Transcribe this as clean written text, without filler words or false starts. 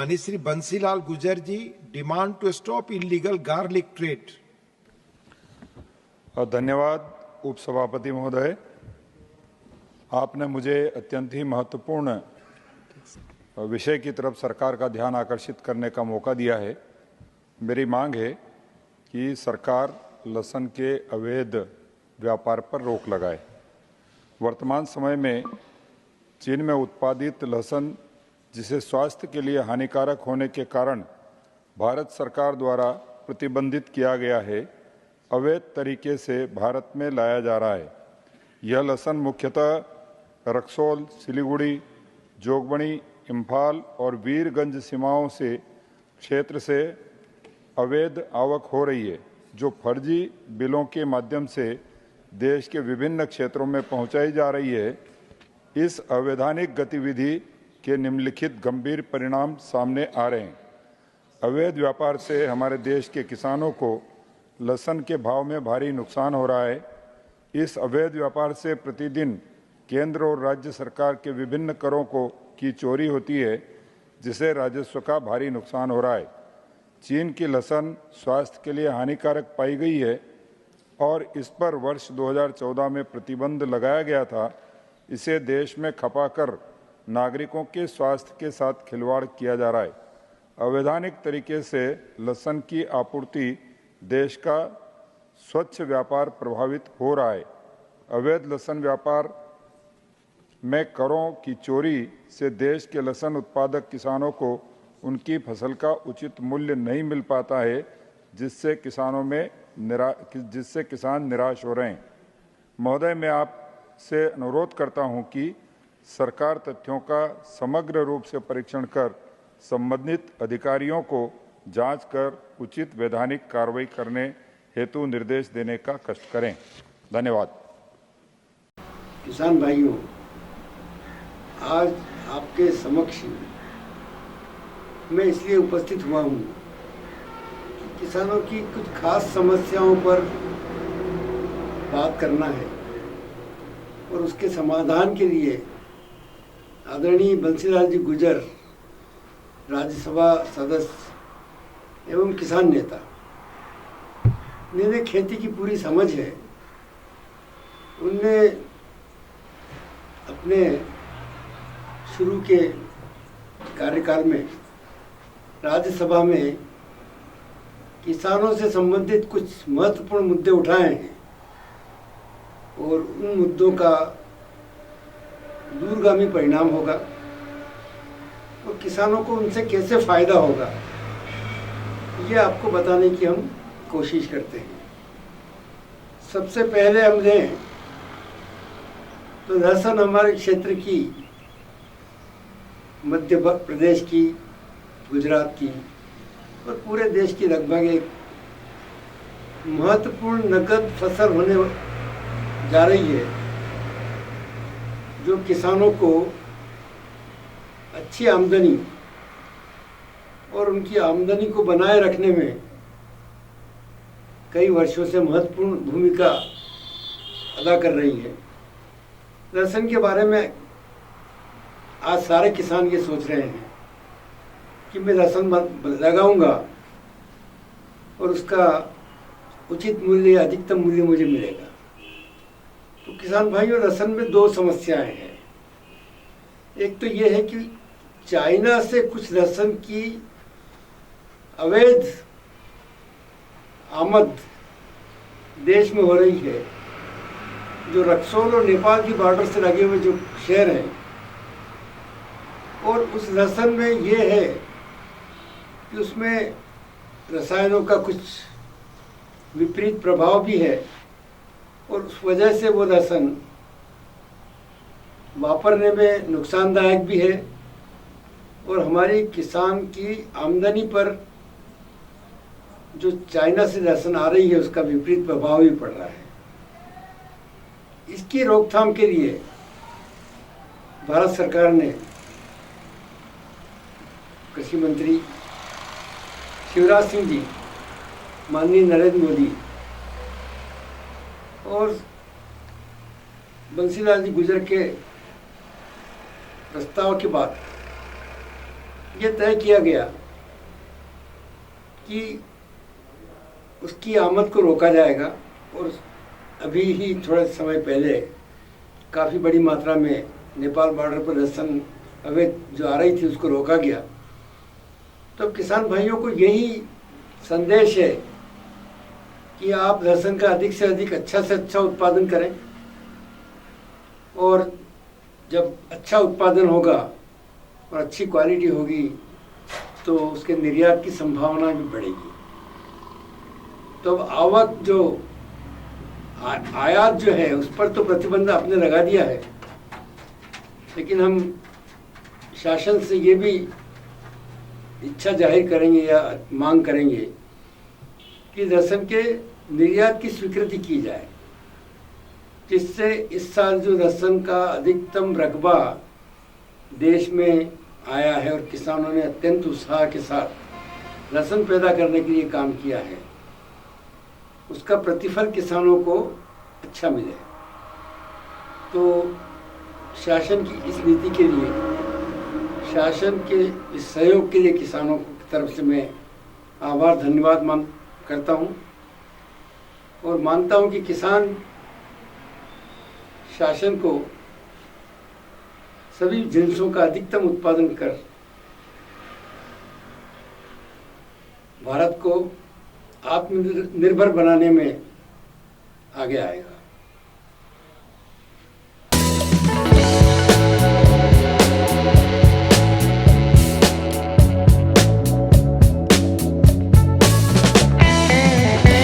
माननीय Shri Bansilal Gurjar ji, demand to stop illegal garlic trade. धन्यवाद उपसभापति महोदय, आपने मुझे अत्यंत ही महत्वपूर्ण विषय की तरफ सरकार का ध्यान आकर्षित करने का मौका दिया है। मेरी मांग है कि सरकार लहसुन के अवैध व्यापार पर रोक लगाए। वर्तमान समय में चीन में उत्पादित लहसुन, जिसे स्वास्थ्य के लिए हानिकारक होने के कारण भारत सरकार द्वारा प्रतिबंधित किया गया है, अवैध तरीके से भारत में लाया जा रहा है। यह लहसुन मुख्यतः रक्सौल, सिलीगुड़ी, जोगबनी, इम्फाल और वीरगंज सीमाओं से क्षेत्र से अवैध आवक हो रही है, जो फर्जी बिलों के माध्यम से देश के विभिन्न क्षेत्रों में पहुंचाई जा रही है। इस अवैधानिक गतिविधि के निम्नलिखित गंभीर परिणाम सामने आ रहे हैं। अवैध व्यापार से हमारे देश के किसानों को लहसुन के भाव में भारी नुकसान हो रहा है। इस अवैध व्यापार से प्रतिदिन केंद्र और राज्य सरकार के विभिन्न करों की चोरी होती है, जिससे राजस्व का भारी नुकसान हो रहा है। चीन की लहसुन स्वास्थ्य के लिए हानिकारक पाई गई है और इस पर वर्ष 2014 में प्रतिबंध लगाया गया था। इसे देश में खपाकर नागरिकों के स्वास्थ्य के साथ खिलवाड़ किया जा रहा है। अवैधानिक तरीके से लहसुन की आपूर्ति देश का स्वच्छ व्यापार प्रभावित हो रहा है। अवैध लहसुन व्यापार में करों की चोरी से देश के लहसुन उत्पादक किसानों को उनकी फसल का उचित मूल्य नहीं मिल पाता है, जिससे किसान निराश हो रहे हैं। महोदय, मैं आपसे अनुरोध करता हूं कि सरकार तथ्यों का समग्र रूप से परीक्षण कर संबंधित अधिकारियों को जांच कर उचित वैधानिक कार्रवाई करने हेतु निर्देश देने का कष्ट करें। धन्यवाद। किसान भाइयों, आज आपके समक्ष मैं इसलिए उपस्थित हुआ हूँ कि किसानों की कुछ खास समस्याओं पर बात करना है और उसके समाधान के लिए आदरणीय बंसीलाल जी गुर्जर, राज्यसभा सदस्य एवं किसान नेता, जिन्हें खेती की पूरी समझ है, उनने अपने शुरू के कार्यकाल में राज्यसभा में किसानों से संबंधित कुछ महत्वपूर्ण मुद्दे उठाए हैं और उन मुद्दों का दूरगामी परिणाम होगा और किसानों को उनसे कैसे फायदा होगा, ये आपको बताने की हम कोशिश करते हैं। सबसे पहले हम लें तो लहसुन हमारे क्षेत्र की, मध्य प्रदेश की, गुजरात की और पूरे देश की लगभग एक महत्वपूर्ण नकद फसल होने जा रही है, जो किसानों को अच्छी आमदनी और उनकी आमदनी को बनाए रखने में कई वर्षों से महत्वपूर्ण भूमिका अदा कर रही है। लहसुन के बारे में आज सारे किसान ये सोच रहे हैं कि मैं लहसुन लगाऊंगा और उसका उचित मूल्य, अधिकतम मूल्य मुझे मिलेगा। तो किसान भाइयों, लहसुन में दो समस्याएं हैं। एक तो ये है कि चाइना से कुछ लहसुन की अवैध आमद देश में हो रही है, जो रक्सौल और नेपाल की बॉर्डर से लगे हुए जो शहर हैं, और उस लहसुन में ये है कि उसमें रसायनों का कुछ विपरीत प्रभाव भी है और उस वजह से वो लहसुन वापरने में नुकसानदायक भी है और हमारी किसान की आमदनी पर जो चाइना से लहसुन आ रही है उसका विपरीत प्रभाव भी पड़ रहा है। इसकी रोकथाम के लिए भारत सरकार ने कृषि मंत्री शिवराज सिंह जी, माननीय नरेंद्र मोदी और बंसीलाल जी गुर्जर के प्रस्ताव के बाद ये तय किया गया कि उसकी आमद को रोका जाएगा और अभी ही थोड़े समय पहले काफ़ी बड़ी मात्रा में नेपाल बॉर्डर पर लहसुन अवैध जो आ रही थी उसको रोका गया। तो किसान भाइयों को यही संदेश है कि आप लहसुन का अधिक से अधिक अच्छा से अच्छा उत्पादन करें और जब अच्छा उत्पादन होगा और अच्छी क्वालिटी होगी तो उसके निर्यात की संभावना भी बढ़ेगी। तो अब आवक जो आयात जो है उस पर तो प्रतिबंध आपने लगा दिया है, लेकिन हम शासन से ये भी इच्छा जाहिर करेंगे या मांग करेंगे कि लहसुन के निर्यात की स्वीकृति की जाए, जिससे इस साल जो लहसुन का अधिकतम रकबा देश में आया है और किसानों ने अत्यंत उत्साह के साथ लहसुन पैदा करने के लिए काम किया है, उसका प्रतिफल किसानों को अच्छा मिले। तो शासन की इस नीति के लिए, शासन के इस सहयोग के लिए किसानों की तरफ से मैं आभार धन्यवाद करता हूँ और मानता हूँ कि किसान शासन को सभी जिन्सों का अधिकतम उत्पादन कर भारत को आत्मनिर्भर बनाने में आगे आएगा।